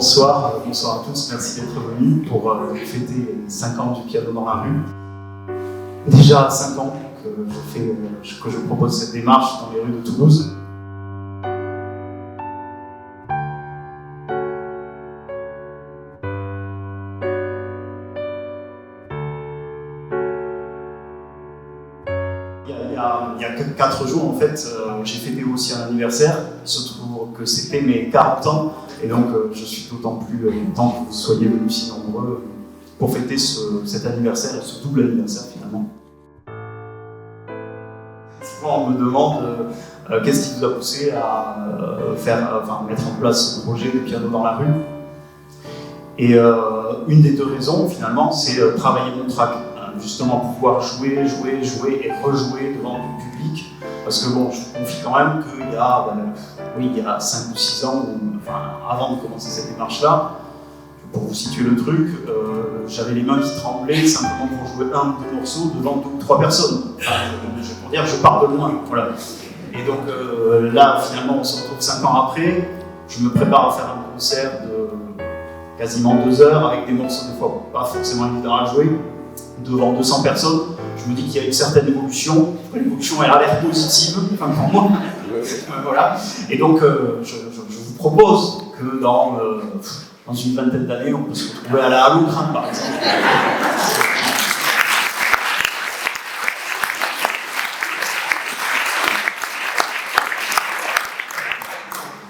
bonsoir à tous, merci d'être venus pour fêter les 5 ans du piano dans la rue. Déjà 5 ans que je propose cette démarche dans les rues de Toulouse. Il y a 4 jours, en fait, j'ai fêté aussi un anniversaire. Il se trouve que c'était mes 40 ans. Et donc, je suis d'autant plus content que vous soyez venus si nombreux pour fêter cet anniversaire et ce double anniversaire, finalement. Souvent, on me demande qu'est-ce qui vous a poussé à mettre en place ce projet de piano dans la rue. Et une des 2 raisons, finalement, c'est travailler mon track. Justement pouvoir jouer et rejouer devant du public, parce que bon, je confie quand même qu'il y a 5 ou 6 ans, avant de commencer cette démarche-là, pour vous situer le truc, j'avais les mains qui tremblaient simplement pour jouer 1 ou 2 morceaux devant 2 ou 3 personnes. Pour dire, je pars de loin, voilà. Et donc là, finalement, on se retrouve 5 ans après, je me prépare à faire un concert de quasiment 2 heures avec des morceaux des fois pas forcément évidents à jouer, devant 200 personnes. Je me dis qu'il y a une certaine évolution. L'évolution elle a l'air positive, pour moi. Voilà. Et donc, je vous propose que dans une vingtaine d'années, on peut se retrouver à la Halo Crâne, par exemple.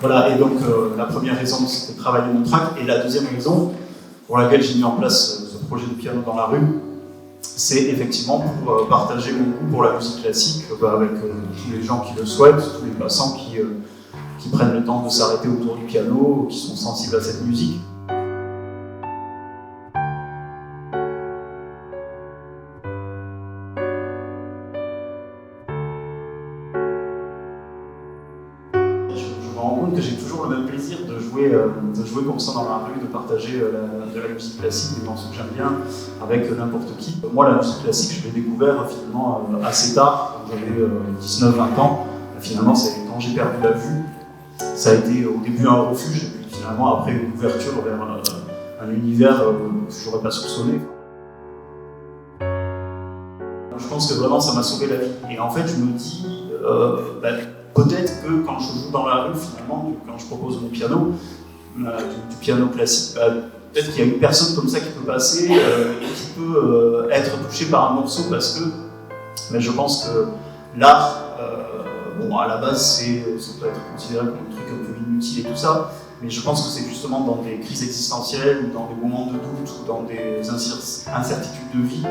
Voilà, et donc la première raison, c'était de travailler mon track. Et la deuxième raison, pour laquelle j'ai mis en place ce projet de piano dans la rue, c'est effectivement pour partager mon goût pour la musique classique avec tous les gens qui le souhaitent, tous les passants qui prennent le temps de s'arrêter autour du piano, qui sont sensibles à cette musique. Je me rends compte que j'ai toujours le même plaisir de jouer comme ça dans la rue, de partager de la musique classique, des morceaux que j'aime bien, avec n'importe qui. Moi, la musique classique, je l'ai découvert finalement assez tard, quand j'avais 19-20 ans. Finalement, c'est quand j'ai perdu la vue. Ça a été au début un refuge, et puis finalement après une ouverture vers un univers que je n'aurais pas soupçonné. Je pense que vraiment ça m'a sauvé la vie. Et en fait, je me dis, peut-être que quand je joue dans la rue, finalement, quand je propose mon piano, du piano classique, peut-être qu'il y a une personne comme ça qui peut passer et qui peut être touchée par un morceau, parce que je pense que l'art, à la base, ça peut être considéré comme un truc un peu inutile et tout ça, mais je pense que c'est justement dans des crises existentielles, ou dans des moments de doute, ou dans des incertitudes de vie,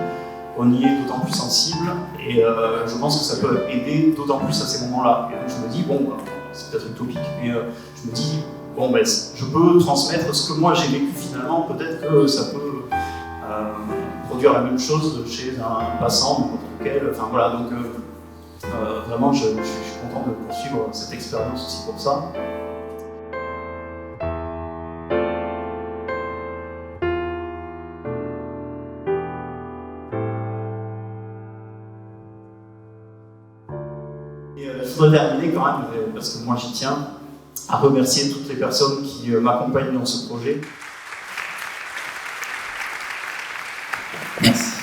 on y est d'autant plus sensible, et je pense que ça peut aider d'autant plus à ces moments-là. Et donc je me dis, c'est peut-être utopique, mais je me dis, je peux transmettre ce que moi j'ai vécu finalement, peut-être que ça peut produire la même chose chez un passant, n'importe lequel, voilà, donc vraiment je suis content de poursuivre cette expérience aussi pour ça. Et je voudrais terminer quand même, parce que moi j'y tiens, à remercier toutes les personnes qui m'accompagnent dans ce projet. Merci.